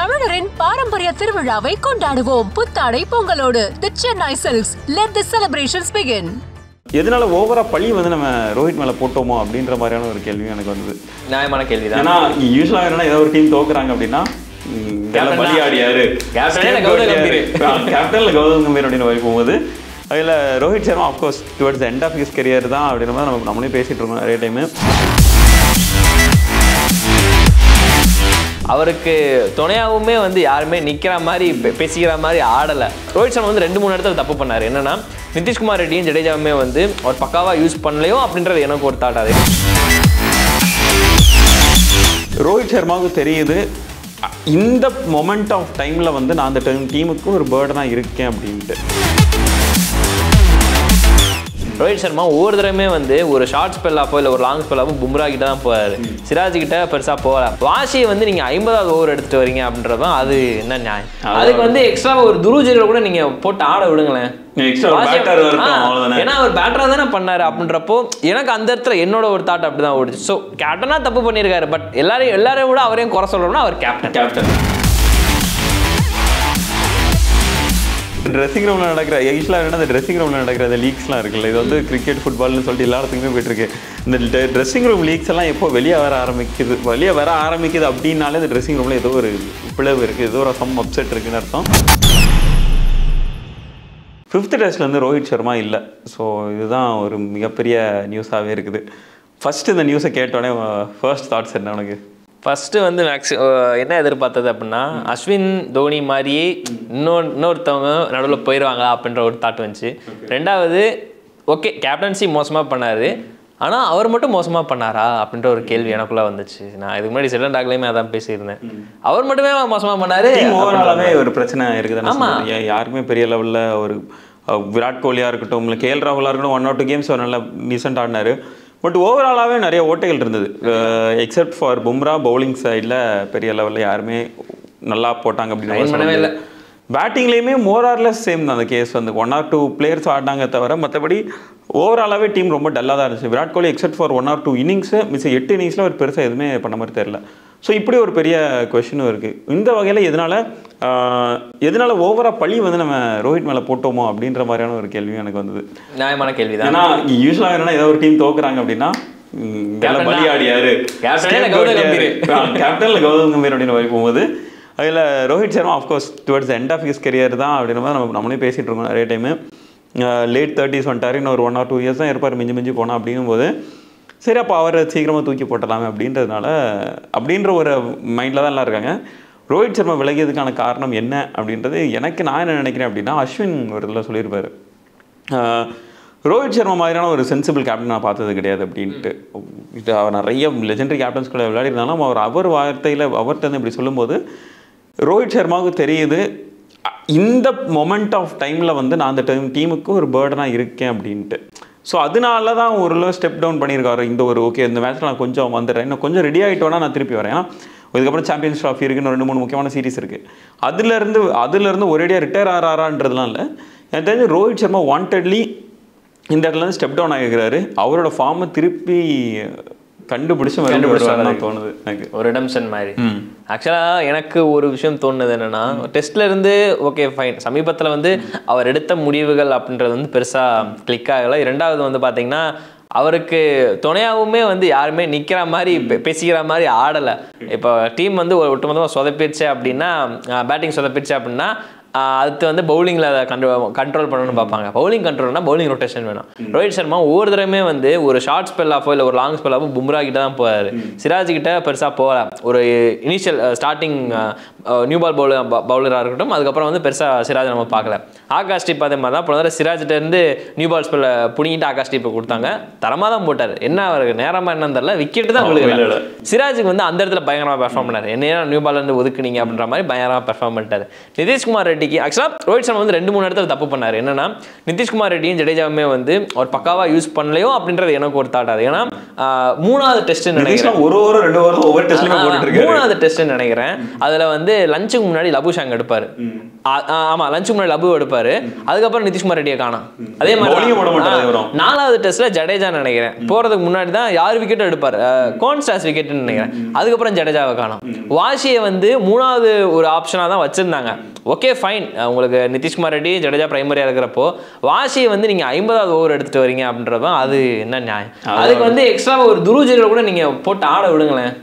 தமிழரின் பாரம்பரிய திருவிழாவை கொண்டாடுவோம். புத்தாடை பொங்கலோடு the Chennai silks. Let the celebrations begin. எதனால ஓவரா பழி வந்து நம்ம ரோஹித் மேல போட்டோமோ அப்படின்ற மாதிரியான ஒரு கேள்வி எனக்கு வந்தது. நியாயமான கேள்வி தான். ஏன்னா யூஸ்வலா என்னன்னா ஏதோ ஒரு டீம் தோக்குறாங்க அப்படின்னா பலி ஆடியாரு கேப்டன்ல கௌதம் கம்பீர் அப்படின்னு போகும்போது அதில் Rohit Sharma of course towards end of his career தான் அப்படின்ற மாதிரி நம்மளே பேசிட்டு இருக்கோம் நிறைய டைமு. அவருக்கு துணையாகவுமே வந்து யாருமே நிற்கிற மாதிரி பேசிக்கிற மாதிரி ஆடலை. ரோஹித் சர்மா வந்து 2-3 இடத்துல தப்பு பண்ணார். என்னன்னா நிதிஷ்குமார் ரெட்டியும் ஜடேஜாவுமே வந்து அவர் பக்காவாக யூஸ் பண்ணலையோ அப்படின்றது எனக்கு ஒரு தாட். அது ரோஹித் சர்மாவுக்கு தெரியுது இந்த மொமெண்ட் ஆஃப் டைமில் வந்து நான் அந்த டீமுக்கு ஒரு பேர்டனாக இருக்கேன் அப்படின்ட்டு. ரோஹித் சர்மா ஒவ்வொரு தடவையுமே வந்து ஒரு ஷார்ட் ஸ்பெல்லாப்போ இல்லை ஒரு லாங் ஸ்பெல்லாப்போ பும்ரா கிட்ட தான் போவார். சிராஜ் கிட்ட பெருசாக போகல. வாஷியை வந்து நீங்கள் 50வது ஓவர் எடுத்துகிட்டு வரீங்க அப்படின்றதும் அது என்ன நியாயம்? அதுக்கு வந்து எக்ஸ்ட்ரா ஒரு துருஜிகளை கூட நீங்கள் போட்டு ஆட விடுங்களேன். ஏன்னா அவர் பேட்டரா தானே பண்ணாரு அப்படின்றப்போ எனக்கு அந்த இடத்துல என்னோட ஒரு தாட் அப்படிதான் ஓடுச்சு. ஸோ கேப்டனா தப்பு பண்ணியிருக்காரு. பட் எல்லாரையும் விட அவரையும் குறை சொல்றோம்னா அவர் கேப்டன். ட்ரெஸ்ஸிங் ரூமில் நடக்கிற யூஸ்வலாக என்ன அந்த ட்ரெஸ்ஸிங் ரூமில் நடக்கிற அந்த லீக்ஸ்லாம் இருக்குல்ல, இது வந்து கிரிக்கெட் ஃபுட்பால்னு சொல்லிட்டு எல்லா இடத்துக்குமே போயிட்டுருக்கு. இந்த ட்ரெஸ்ஸிங் ரூம் லீக்ஸ் எல்லாம் எப்போ வெளியே வர ஆரம்பிக்குது அப்படின்னாலே இந்த ட்ரெஸ்ஸிங் ரூமில் ஏதோ ஒரு பிளவு இருக்குது, ஏதோ ஒரு சம் அப்செட் இருக்குன்னு அர்த்தம். 5th டெஸ்ட்லேருந்து ரோஹித் சர்மா இல்லை. ஸோ இதுதான் ஒரு மிகப்பெரிய நியூஸாகவே இருக்குது. ஃபஸ்ட்டு இந்த நியூஸை கேட்டோடனே ஃபர்ஸ்ட் தாட்ஸ் என்ன உனக்கு? ஃபஸ்ட்டு வந்து என்ன எதிர்பார்த்தது அப்படின்னா அஸ்வின் தோனி மாதிரியே இன்னொருத்தவங்க நடுவில் போயிடுவாங்களா அப்படின்ற ஒரு தாட் வந்துச்சு. ரெண்டாவது ஓகே கேப்டன்சி மோசமாக பண்ணார், ஆனால் அவர் மட்டும் மோசமாக பண்ணாரா அப்படின்ற ஒரு கேள்வி எனக்குள்ளே வந்துச்சு. நான் இதுக்கு முன்னாடி செல்லன் டாக்லேயுமே அதான் பேசியிருந்தேன். அவர் மட்டுமே மோசமாக பண்ணார். ஓவராலாகவே ஒரு பிரச்சனை இருக்குது. ஆமாம், யாருக்குமே பெரிய லெவலில் ஒரு விராட் கோலியாக இருக்கட்டும் இல்லை கேஎல் ராகுலாக இருக்கட்டும் 1 or 2 கேம்ஸ் நல்லா டீசென்ட் ஆடினார். பட் ஓவராலாகவே நிறைய ஓட்டைகள் இருந்தது. எக்ஸப்ட் ஃபார் பும்ரா பவுலிங் சைடில் பெரிய லெவலில் யாருமே நல்லா போட்டாங்க அப்படின்னு. பேட்டிங்லேயுமே மோரார்லெஸ் சேம் தான் அந்த கேஸ். வந்து 1 or 2 பிளேயர்ஸ் ஆடினாங்க தவிர மற்றபடி ஓவராலாகவே டீம் ரொம்ப டல்லாக தான் இருந்துச்சு. Virat Kohli except for 1 or 2 innings miss 8 இன்னிங்ஸில் ஒரு பெருசாக எதுவுமே பண்ண மாதிரி தெரியல. ஸோ இப்படி ஒரு பெரிய கொஷினும் இருக்குது. இந்த வகையில் எதனால ஓவராக பழி வந்து நம்ம ரோஹித் மேலே போட்டோமோ அப்படின்ற மாதிரியான ஒரு கேள்வியும் எனக்கு வந்தது. நியாயமான கேள்வி தான். ஏன்னா யூஸ்வலாக என்னன்னா ஏதோ ஒரு டீம் தோக்குறாங்க அப்படின்னா பலி ஆடியாரு கேப்டன்ல கௌதம் கம்பீர் அப்படின்னு போகும்போது அதில் Rohit Sharma of course towards end of his career தான் அப்படின்னு மாதிரி நம்மளே பேசிகிட்டு இருக்கோம் நிறைய டைமு. லேட் 30s வந்துட்டார், இன்னும் ஒரு 1 or 2 இயர்ஸ் தான் இருப்பார் மிஞ்சி போனால். அப்படிங்கும்போது சரி அப்போ அவரை சீக்கிரமாக தூக்கி போட்டலாமே அப்படின்ற ஒரு மைண்டில் தான் எல்லாம் இருக்காங்க. ரோஹித் சர்மா விலகியதுக்கான காரணம் என்ன அப்படின்றது நான் என்ன நினைக்கிறேன் அப்படின்னா அஸ்வின் ஒரு இதில் சொல்லியிருப்பார், ரோஹித் சர்மா மாதிரியான ஒரு சென்சிபிள் கேப்டன் நான் பார்த்தது கிடையாது அப்படின்ட்டு. அவர் நிறைய லெஜெண்டரி கேப்டன்ஸ் கூட விளையாடினாலும் அவர் வார்த்தையில் அவர்கிட்ட இப்படி சொல்லும்போது ரோஹித் சர்மாவுக்கு தெரியுது இந்த மொமெண்ட் ஆஃப் டைமில் வந்து நான் அந்த டீமுக்கு ஒரு பேர்டனாக இருக்கேன் அப்படின்ட்டு. ஸோ அதனால தான் ஒரு ஸ்டெப் டவுன் பண்ணியிருக்காரு. இந்த ஒரு ஓகே இந்த மேட்ச்சில் நான் கொஞ்சம் வந்துடுறேன், இன்னும் கொஞ்சம் ரெடி ஆகிட்டோன்னா நான் திருப்பி வரேன். ஏன்னா இதுக்கப்புறம் சாம்பியன்ஸ் ட்ராஃபி இருக்குன்னு 2-3 முக்கியமான சீரிஸ் இருக்குது. அதுலேருந்து ஒரேடியாக ரிட்டையர் ஆறான்றதுலாம் இல்லை. எனக்கு தெரிஞ்சு ரோஹித் சர்மா வாண்டட்லி இந்த இடத்துலேருந்து ஸ்டெப் டவுன் ஆகிருக்கிறாரு. அவரோட ஃபார்மை திருப்பி கண்டுபிடிச்சு தோணுது எனக்கு. ஒரு ரிடம்ஷன் மாதிரி. ஆக்சுவலாக எனக்கு ஒரு விஷயம் தோணுது என்னன்னா, டெஸ்ட்ல இருந்து ஓகே ஃபைன், சமீபத்தில் வந்து அவர் எடுத்த முடிவுகள் அப்படின்றது வந்து பெருசாக கிளிக் ஆகலை. 2வது வந்து பார்த்தீங்கன்னா அவருக்கு துணையாகவுமே வந்து யாருமே நிற்கிற மாதிரி பேசிக்கிற மாதிரி ஆடலை. இப்போ டீம் வந்து ஒரு ஒட்டுமொத்தமாக சொதப்பிடுச்சு அப்படின்னா, பேட்டிங் சொதப்பிடுச்சு அப்படின்னா அடுத்து வந்து பவுலிங்கில் அதை கண்ட்ரோல் பண்ணணும்னு பார்ப்பாங்க. பவுலிங் கண்ட்ரோல்னா பவுலிங் ரொட்டேஷன் வேணும். ரோஹித் சர்மா ஒவ்வொரு தடவையுமே வந்து ஒரு ஷார்ட் ஸ்பெல்லாப்போ இல்லை ஒரு லாங் ஸ்பெல்லாப்போ பும்ரா கிட்ட தான் போவார். சிராஜ் கிட்ட பெருசாக போகல. ஒரு இனிஷியல் ஸ்டார்டிங் நியூ பால் பவுலராக இருக்கட்டும், அதுக்கப்புறம் வந்து பெருசாக சிராஜ் நம்ம பார்க்கல. ஆகாஷ் டீப் அதே மாதிரி தான் போன தடவை சிராஜ்கிட்ட இருந்து நியூ பால் ஸ்பெல்ல பிடிங்கிட்டு ஆகாஷ் டீப்பை கொடுத்தாங்க. தரமாக தான் போட்டார். என்ன அவருக்கு நேரமாக என்னன்னு தெரியல, விக்கெட்டு தான் விழுகல. சிராஜுக்கு வந்து அந்த இடத்துல பயங்கரமாக பெர்ஃபார்ம் பண்ணார். என்ன நியூ பால் இருந்து ஒதுக்குனீங்க அப்படின்ற மாதிரி பயங்கரமாக பெர்ஃபார்ம் பண்ணிட்டார். நிதிஷ்குமார் ரெட்டி ரெட்டிக்கு ஆக்சுவலாக ரோஹித் சர்மா வந்து 2-3 இடத்துல தப்பு பண்ணார். என்னன்னா நிதிஷ்குமார் ரெட்டியும் ஜடேஜாவுமே வந்து அவர் பக்காவாக யூஸ் பண்ணலையோ அப்படின்றது எனக்கு ஒரு தாட். அது ஏன்னா 3வது டெஸ்ட் நினைக்கிறேன், மூணாவது டெஸ்ட் நினைக்கிறேன். அதில் வந்து லஞ்சுக்கு முன்னாடி லபுஷாங் எடுப்பார். ஆமா, லஞ்சுக்கு முன்னாடி லபு எடுப்பாரு. அதுக்கப்புறம் நிதிஷ்குமார் ரெட்டியை காணோம். அதே மாதிரி 4வது டெஸ்ட்ல ஜடேஜா நினைக்கிறேன் போறதுக்கு முன்னாடி தான் யார் விக்கெட் எடுப்பாரு, கோன்ஸ்டாஸ் விக்கெட் நினைக்கிறேன். அதுக்கப்புறம் ஜடேஜாவை காணோம். வாஷியை வந்து 3வது ஒரு ஆப்ஷனா தான் வச்சிருந்தாங்க. ஓகே ஃபைன், உங்களுக்கு நிதிஷ்குமார் ரெட்டி ஜடேஜா பிரைமரியா இருக்கிறப்போ வாஷியை வந்து நீங்க 50வது ஓவர் எடுத்துட்டு வரீங்க அப்படின்றப்ப அது என்ன நியாயம்? அதுக்கு வந்து எக்ஸ்ட்ரா ஒரு துருஜரை கூட நீங்க போட்டு ஆட விடுங்களேன்.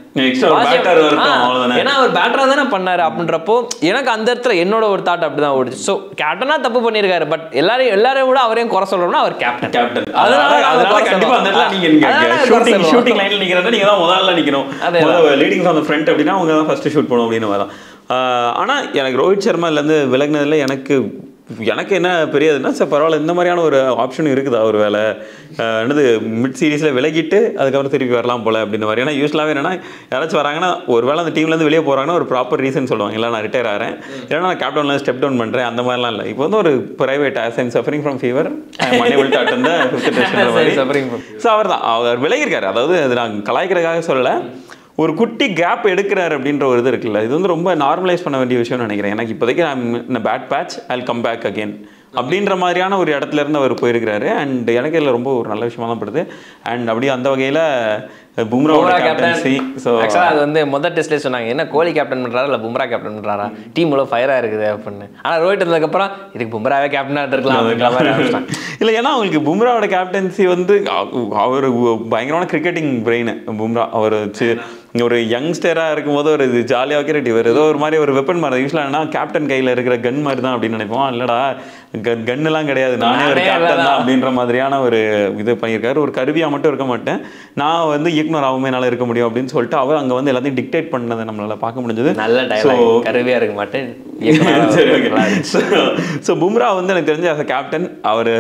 ஏன்னா அவர் பேட்டரா தானே பண்ணாரு அப்படின்றப்போ எனக்கு அந்த இடத்துல என்னோட ஒரு தாட் அப்படிதான் ஓடுச்சு. ஸோ கேப்டனா தப்பு பண்ணிருக்காரு. பட் எல்லாரையும் விட அவரையும் குறை சொல்றோம்னா அவர் கேப்டன். ஆனா எனக்கு ரோஹித் சர்மால இருந்து விலகினதுல எனக்கு என்ன பெரியதுன்னா, சார் பரவாயில்ல இந்த மாதிரியான ஒரு ஆப்ஷன் இருக்குதா ஒரு வேலை என்னது மிட் சீரீஸில் விலகிட்டு அதுக்கப்புறம் திருப்பி வரலாம் போல அப்படின்னு மாதிரி. ஏன்னா யூஸ்வலாகவே என்னன்னா யாராச்சும் வராங்கன்னா ஒரு வேளை அந்த டீம்லேருந்து வெளியே போகிறாங்கன்னா ஒரு ப்ராப்பர் ரீசன் சொல்லுவாங்க. இல்லை நான் ரிட்டையர் ஆகிறேன், இல்லைனா நான் கேப்டனில் ஸ்டெப் டவுன் பண்ணுறேன், அந்த மாதிரிலாம் இல்லை. இப்போ வந்து ஒரு private suffering from fever so அவர் விலகிருக்காரு. அதாவது அது நான் கலாய்க்கிறதுக்காக சொல்லலை, ஒரு குட்டி கேப் எடுக்கிறார் அப்படின்ற ஒரு இது இருக்குல்ல, இது வந்து ரொம்ப நார்மலைஸ் பண்ண வேண்டிய விஷயம்னு நினைக்கிறேன். எனக்கு இப்போதைக்கு நான் bad patch I come back again அப்படின்ற மாதிரியான ஒரு இடத்துல இருந்து அவர் போயிருக்கிறாரு. அண்ட் எனக்கு இதில் ரொம்ப ஒரு நல்ல விஷயமா தான் படுது. அண்ட் அப்படியே அந்த வகையில் பும்ராவோட கேப்டன்சி. ஸோ அது வந்து முதல் டெஸ்ட்லேயே சொன்னாங்க, என்ன கோலி கேப்டன் பண்ணுறாரா இல்லை பும்ரா கேப்டன் பண்ணுறாரா, டீம் இவ்வளோ ஃபயராக இருக்குது அப்படின்னு. ஆனால் ரோஹித் இருந்ததுக்கப்புறம் இதுக்கு பும்ராவே கேப்டனாக இருக்கலாம் இல்லை. ஏன்னா அவங்களுக்கு பும்ராவோட கேப்டன்சி வந்து அவர் பயங்கரமான கிரிக்கெட்டிங் பிரெயின் பும்ரா. அவர் ஒரு யங்ஸ்டராக இருக்கும்போது ஒரு இது ஜாலியாக கிரிக்கெட், இவர் ஏதோ ஒரு மாதிரி ஒரு வெப்பன் மாதிரி யூஸ்வலாக கேப்டன் கையில் இருக்கிற கன் மாதிரி தான் அப்படின்னு நினைப்போம். இல்லைடா கன்னுலாம் கிடையாது, நானே ஒரு கேப்டன் தான் அப்படின்ற மாதிரியான ஒரு இது பண்ணியிருக்காரு. ஒரு கருவியாக மட்டும் இருக்க மாட்டேன், நான் வந்து இயக்குனராகவுமே என்னால் இருக்க முடியும் அப்படின்னு சொல்லிட்டு அவர் அங்கே வந்து எல்லாத்தையும் டிக்டேட் பண்ணதை நம்மளால பார்க்க முடிஞ்சது. நல்ல கருவியாக இருக்க மாட்டேன். ஸோ பும்ரா வந்து எனக்கு தெரிஞ்ச அஸ் அ கேப்டன் அவர்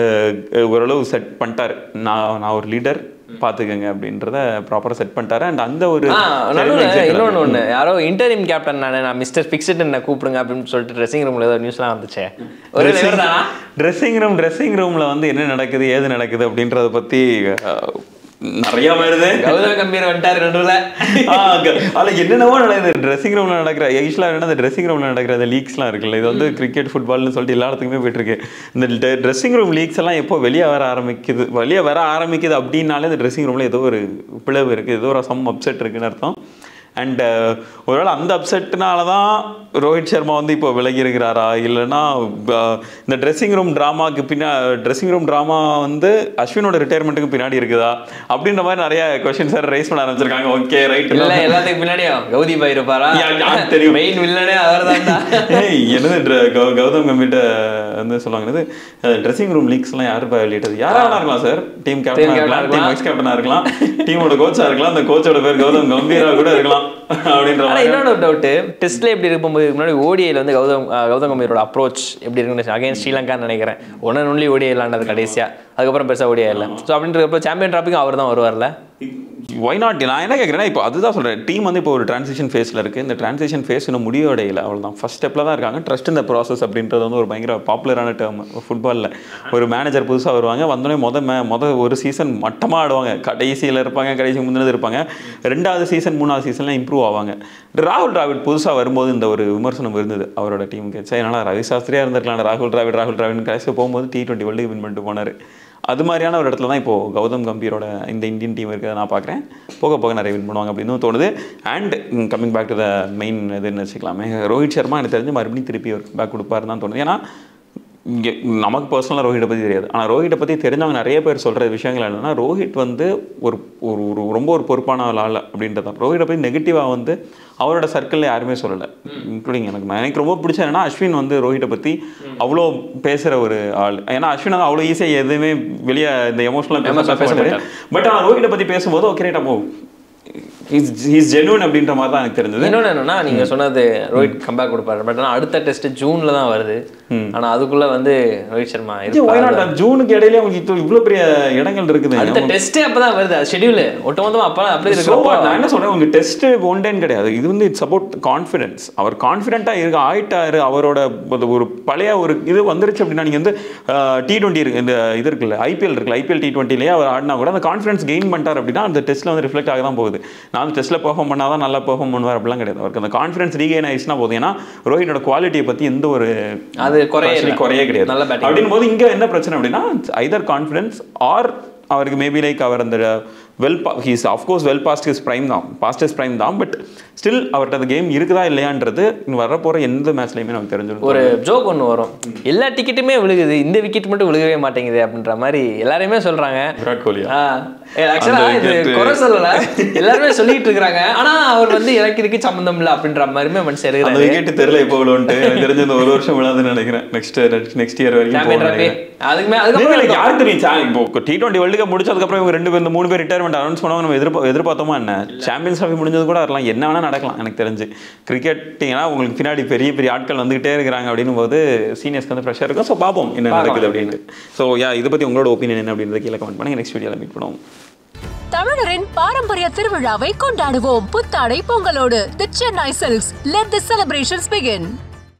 ஓரளவு செட் பண்ணிட்டார். நான் ஒரு லீடர் பார்த்துக்கங்க அப்படின்றத ப்ராப்பராக செட் பண்ணிட்டாரு. அண்ட் அந்த ஒரு இன்னொன்று யாரோ இன்டரிம் கேப்டன் நான் மிஸ்டர் ஃபிக்ஸட் என்ன கூப்பிடுங்க அப்படின்னு சொல்லிட்டு ட்ரெஸ்ஸிங் ரூமில் ஏதோ நியூஸ்லாம் வந்துச்சு. ஒரு ட்ரெஸ்ஸிங் ரூமில் வந்து என்ன நடக்குது ஏது நடக்குது அப்படின்றத பற்றி நிறைய வருது. கௌதம் கம்பீர் வந்துட்டாரு நடுவில். அதில் என்னென்னவோ நடக்குது ட்ரெஸ்ஸிங் ரூமில் நடக்கிற யூஸ்வலாக என்ன, அந்த ட்ரெஸ்ஸிங் ரூமில் நடக்கிற அந்த லீக்ஸ்லாம் இருக்குல்ல, இது வந்து கிரிக்கெட் ஃபுட்பால்னு சொல்லிட்டு எல்லா இடத்துக்குமே போயிட்டுருக்கு. இந்த ட்ரெஸ்ஸிங் ரூம் லீக்ஸ் எல்லாம் எப்போ வெளியே வர ஆரம்பிக்குது அப்படின்னாலே இந்த ட்ரெஸ்ஸிங் ரூமில் ஏதோ ஒரு பிளவு இருக்குது, ஏதோ ஒரு சம் அப்செட் இருக்குன்னு அர்த்தம். அண்ட் ஒருவேளை அந்த அப்செட்னால தான் ரோஹித் சர்மா வந்து இப்போ விலகி இருக்கிறாரா, இல்லைன்னா இந்த ட்ரெஸ்ஸிங் ரூம் ட்ராமா வந்து அஸ்வினோட ரிட்டையர்மெண்ட்டுக்கு பின்னாடி இருக்குதா அப்படின்ற மாதிரி நிறைய கொஸ்டின்ஸ் ரைஸ் பண்ண ஆரம்பிச்சிருக்காங்க. ஓகே ரைட், இல்லை எல்லாத்துக்கு பின்னாடியா கௌதி பாய் இருப்பாரா, தெரியும் மெயின் வில்லனே அவர் தான். என்னது கௌதம் கம்பீர்ட்ட வந்து சொல்லுவாங்க, ட்ரெஸ்ஸிங் ரூம் லீக்ஸ்லாம் யார் வெளியிட்டது, யாராக இருக்கலாம் சார், டீம் கேப்டனாக இருக்கலாம், டீம் வைஸ் கேப்டனாக இருக்கலாம், டீமோட கோச்சாக இருக்கலாம், அந்த கோச்சோட பேர் கௌதம் கம்பீராக கூட இருக்கலாம் அப்படின்ற. இன்னொரு டவுட்டு, டெஸ்ட்ல எப்படி இருக்கும்போது முன்னாடி ஓடிஐல வந்து கௌதம் கம்பீரோட அப்ரோச் எப்படி இருக்குன்னு அகைன்ஸ்ட் ஸ்ரீலங்கான்னு நினைக்கிறேன். ஒன்லி ஓடிஐ விளாண்டது கடைசியா, அதுக்கப்புறம் பெருசாக ஓடிஐ இல்லை. ஸோ அப்படின்றப்போ சாம்பியன் ட்ராஃபிக்கும் அவர் தான் வருவார்ல. Y not? நான் என்ன கேட்குறேன்னா, இப்போ அதுதான் சொல்கிறேன், டீம் வந்து இப்போ ஒரு ட்ரான்சிஷன் ஃபேஸில் இருக்குது. இந்த ட்ரான்சிஷன் ஃபேஸ் இன்னும் முடிவடையில், அவ்வளோதான் ஃபஸ்ட் ஸ்டெப்பில் தான் இருக்காங்க. ட்ரஸ்ட் இந்த ப்ராசஸ் அப்படின்றது வந்து ஒரு பயங்கர பாப்புலரான டேர்ம் ஃபுட்பாலில். ஒரு மேனேஜர் புதுசாக வருவாங்க, வந்தோடனே ஒரு சீசன் மட்டமாக ஆடுவாங்க, கடைசியில் இருப்பாங்க, கடைசி முந்தினது இருப்பாங்க, 2வது சீசன் 3வது சீசன்லாம் இம்ப்ரூவ் ஆவாங்க. ராகுல் டிராவிட் புதுசாக வரும்போது இந்த ஒரு விமர்சனம் இருந்தது அவரோட டீமுக்கு, சரி என்னால் ரவி சாஸ்திரியாக இருந்திருக்கலாம், ராகுல் டிராவிட் கடைசியாக போகும்போது T20 வேர்ல்டு வின் பண்ணிட்டு போனார். அது மாதிரியான ஒரு இடத்துல தான் இப்போது கௌதம் கம்பீரோட இந்த இந்தியன் டீம் இருக்கிறத நான் பார்க்குறேன். போக நிறைய வின் பண்ணுவாங்க அப்படின்னு தோணுது. And coming back to the main இதுன்னு வச்சுக்கலாமே, ரோஹித் சர்மா எனக்கு தெரிஞ்சு மறுபடியும் திருப்பி ஒரு பேக் கொடுப்பாருன்னு தான் தோணுது. ஏன்னா இங்கே நமக்கு பர்சனலாக ரோஹிட்டை பற்றி தெரியாது, ஆனால் ரோஹிட்டை பற்றி தெரிஞ்சவங்க நிறைய பேர் சொல்கிற விஷயங்கள் என்னென்னா, ரோஹித் வந்து ஒரு ரொம்ப ஒரு பொறுப்பான ஆள் அப்படின்றது தான். ரோஹிட்டை பற்றி நெகட்டிவாக வந்து அவரோட சர்க்கிளில் யாருமே சொல்லலை, இன்க்ளூடிங் எனக்கு ரொம்ப பிடிச்ச என்னன்னா, அஸ்வின் வந்து ரோஹிட்டை பற்றி அவ்வளோ பேசுகிற ஒரு ஆள். ஏன்னா அஸ்வின் வந்து அவ்வளோ ஈஸியாக எதுவுமே வெளியே இந்த எமோஷனலாக பேச மாட்டார். பட் ஆனால் ரோஹிட்டை பற்றி பேசும்போது ஓகே ரைட், அப்போ இஸ் ஜெனுவன் அப்படின்ற மாதிரி தான் எனக்கு தெரிஞ்சது. இன்னொன்று என்னன்னா நீங்க சொன்னது ரோஹித் கம்பேக் கொடுப்பாரு, பட் ஆனால் அடுத்த டெஸ்ட் ஜூன்ல தான் வருது. ஆனா அதுக்குள்ள வந்து ரோஹித் சர்மா ஜூனுக்கு இடையில உங்களுக்கு இவ்வளவு பெரிய இடங்கள் இருக்குது. அடுத்த டெஸ்டே அப்பதான் வருது, அது ஷெட்யூல் ஒட்டுமொத்தமா அப்ப அப்படியே இருக்கு. நான் என்ன சொல்றேன், உங்க டெஸ்ட் ஒன்டேன்னு கிடையாது, இது வந்து இட்ஸ் அபவுட் கான்ஃபிடன்ஸ். அவர் கான்ஃபிடென்ட்டா இருக்க ஆயிட்டாரு, அவரோட ஒரு பழைய ஒரு இது வந்துருச்சு அப்படின்னா நீங்க வந்து T20 இருக்கு, இந்த இது இருக்குல்ல IPL இருக்குல்ல, IPL T20லயே அவர் ஆடினா கூட அந்த கான்ஃபிடன்ஸ் கெயின் பண்ணிட்டார் அப்படின்னா அந்த டெஸ்ட்ல வந்து ரிஃப்ளெக்ட் ஆக தான் போகுது. நான் அந்த டெஸ்ட்ல பெர்ஃபார்ம் பண்ணாதான் நல்லா பெர்ஃபார்ம் பண்ணுவார் அப்படிலாம் கிடையாது. அவருக்கு அந்த கான்ஃபிடன்ஸ் ரீகெயின் ஆயிடுச்சுன்னா போதும். ஏன்னா ரோஹினோட குவாலிட்டியை பத்தி எந்த ஒரு அது குறையே கிடையாது. அப்படின் போது இங்க என்ன பிரச்சனை அப்படின்னா ஐதர் கான்ஃபிடன்ஸ் ஆர் அவருக்கு மேபி லைக் அவர் அந்த he's of course well past his prime தான், பாஸ்ட் ஹிஸ் ப்ரைம் தான். பட் ஸ்டில் அவர்கிட்ட அந்த கேம் இருக்குதா இல்லையான்றது வரப்போகிற எந்த மேட்ச்லையுமே நமக்கு தெரிஞ்சிடும். ஒரு ஜோக் ஒன்று வரும், எல்லா டிக்கெட்டுமே விழுகுது, இந்த விக்கெட் மட்டும் விழுகவே மாட்டேங்குது அப்படின்ற மாதிரி எல்லாருமே சொல்றாங்க. விராட் கோலி எல்லாருமே சொல்லிட்டு இருக்காங்க. ஆனா அவர் வந்து எனக்கு இதுக்கு சம்பந்தம் இல்லை அப்படின்ற மாதிரி மனுஷன் இருக்கு. அந்த விக்கெட் தெரியல இப்போ விழுந்துட்டு எனக்கு தெரிஞ்ச இந்த ஒரு வருஷம் விழாதுன்னு நினைக்கிறேன். நெக்ஸ்ட் இயர் வரைக்கும் அதுக்கு யாருக்கு தெரியும். இப்போ T20 வேர்ல்டு கப் முடிச்சதுக்கு அப்புறம் இவங்க 2 பேர் 3 பேர் ரிட்டையர்மெண்ட் அனௌன்ஸ் பண்ணுவாங்க. நம்ம எதிர்பார்த்தோமா என்ன? சாம்பியன்ஸ் ட்ராஃபி முடிஞ்சது கூட வரலாம், என்ன வேணா நடக்கலாம் எனக்கு தெரிஞ்சு. கிரிக்கெட்டிங்கன்னா உங்களுக்கு பின்னாடி பெரிய பெரிய ஆட்கள் வந்துகிட்டே இருக்கிறாங்க அப்படின்னும் போது சீனியர்ஸ்க்கு வந்து ப்ரெஷர் இருக்கும். ஸோ பார்ப்போம் என்ன நடக்குது அப்படின்னு. ஸோ இதை பற்றி உங்களோட ஒப்பீனியன் என்ன அப்படின்றத கீழே கமெண்ட் பண்ணி நெக்ஸ்ட் வீடியோவில் மீட் பண்ணுவோம். தமிழரின் பாரம்பரிய திருவிழாவை கொண்டாடுவோம் புத்தாடை பொங்கலோடு. The Chennai Silks, let the celebrations begin.